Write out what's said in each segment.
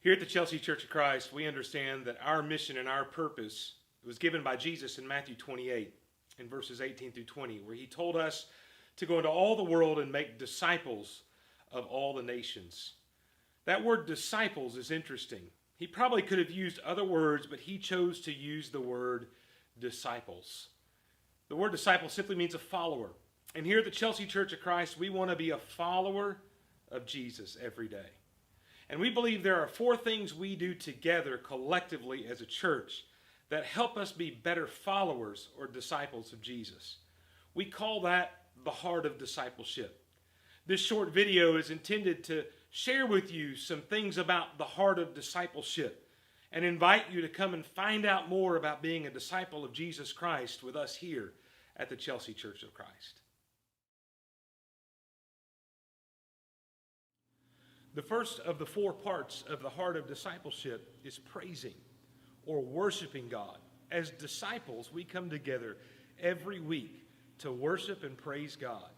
Here at the Chelsea Church of Christ, we understand that our mission and our purpose was given by Jesus in Matthew 28, in verses 18 through 20, where he told us to go into all the world and make disciples of all the nations. That word disciples is interesting. He probably could have used other words, but he chose to use the word disciples. The word disciple simply means a follower. And here at the Chelsea Church of Christ, we want to be a follower of Jesus every day. And we believe there are 4 things we do together collectively as a church that help us be better followers or disciples of Jesus. We call that the Heart of Discipleship. This short video is intended to share with you some things about the Heart of Discipleship and invite you to come and find out more about being a disciple of Jesus Christ with us here at the Chelsea Church of Christ. The first of the 4 parts of the Heart of Discipleship is praising or worshiping God. As disciples, we come together every week to worship and praise God.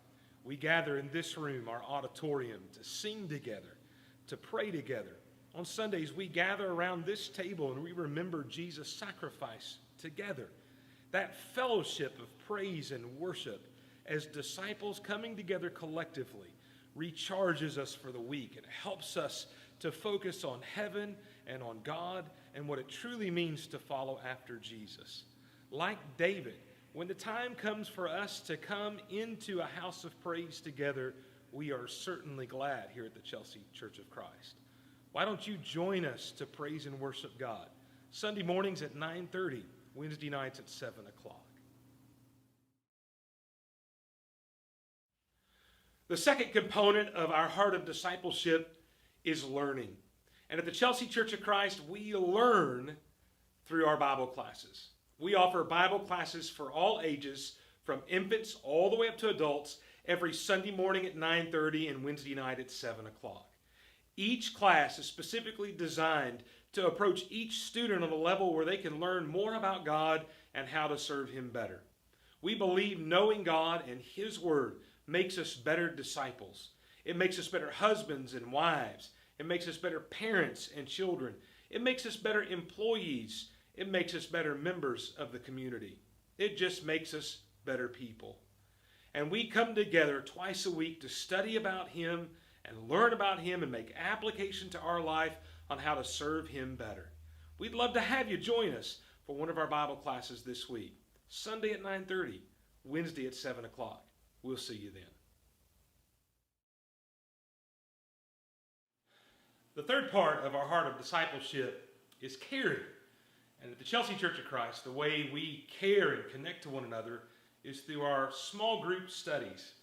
We gather in this room, our auditorium, to sing together, to pray together. On Sundays, we gather around this table and we remember Jesus' sacrifice together. That fellowship of praise and worship as disciples coming together collectively recharges us for the week and helps us to focus on heaven and on God and what it truly means to follow after Jesus. Like David, when the time comes for us to come into a house of praise together, we are certainly glad here at the Chelsea Church of Christ. Why don't you join us to praise and worship God? Sunday mornings at 9:30, Wednesday nights at 7 o'clock. The second component of our Heart of Discipleship is learning. And at the Chelsea Church of Christ, we learn through our Bible classes. We offer Bible classes for all ages, from infants all the way up to adults, every Sunday morning at 9:30 and Wednesday night at 7 o'clock. Each class is specifically designed to approach each student on a level where they can learn more about God and how to serve Him better. We believe knowing God and His Word makes us better disciples. It makes us better husbands and wives. It makes us better parents and children. It makes us better employees. It makes us better members of the community. It just makes us better people. And we come together twice a week to study about Him and learn about Him and make application to our life on how to serve Him better. We'd love to have you join us for one of our Bible classes this week. Sunday at 9:30, Wednesday at 7 o'clock. We'll see you then. The third part of our Heart of Discipleship is caring. And at the Chelsea Church of Christ, the way we care and connect to one another is through our small group studies.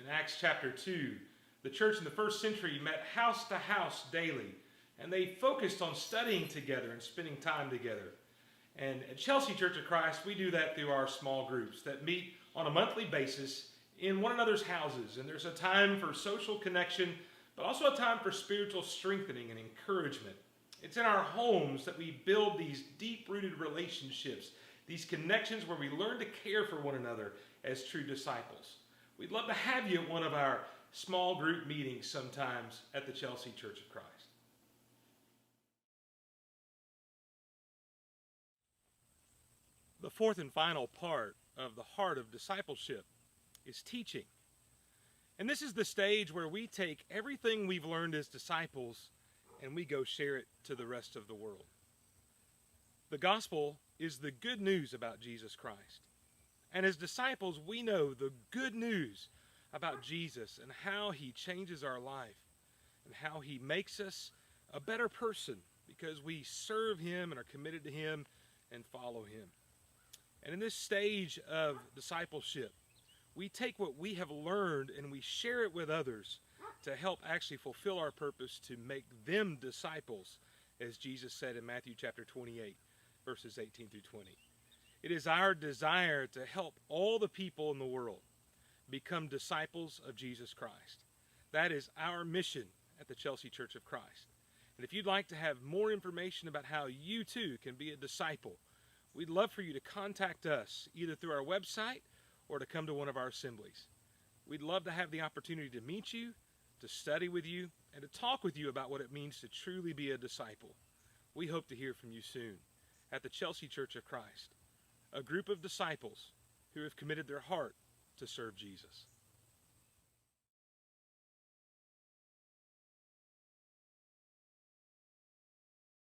In Acts chapter 2, the church in the first century met house to house daily, and they focused on studying together and spending time together. And at Chelsea Church of Christ, we do that through our small groups that meet on a monthly basis in one another's houses. And there's a time for social connection, but also a time for spiritual strengthening and encouragement. It's in our homes that we build these deep-rooted relationships, these connections where we learn to care for one another as true disciples. We'd love to have you at one of our small group meetings sometimes at the Chelsea Church of Christ. The fourth and final part of the Heart of Discipleship is teaching. And this is the stage where we take everything we've learned as disciples and we go share it to the rest of the world. The gospel is the good news about Jesus Christ. And as disciples, we know the good news about Jesus and how He changes our life and how He makes us a better person because we serve Him and are committed to Him and follow Him. And in this stage of discipleship, we take what we have learned and we share it with others to help actually fulfill our purpose to make them disciples, as Jesus said in Matthew chapter 28, verses 18 through 20. It is our desire to help all the people in the world become disciples of Jesus Christ. That is our mission at the Chelsea Church of Christ. And if you'd like to have more information about how you too can be a disciple, we'd love for you to contact us either through our website or to come to one of our assemblies. We'd love to have the opportunity to meet you, to study with you, and to talk with you about what it means to truly be a disciple. We hope to hear from you soon at the Chelsea Church of Christ, a group of disciples who have committed their heart to serve Jesus.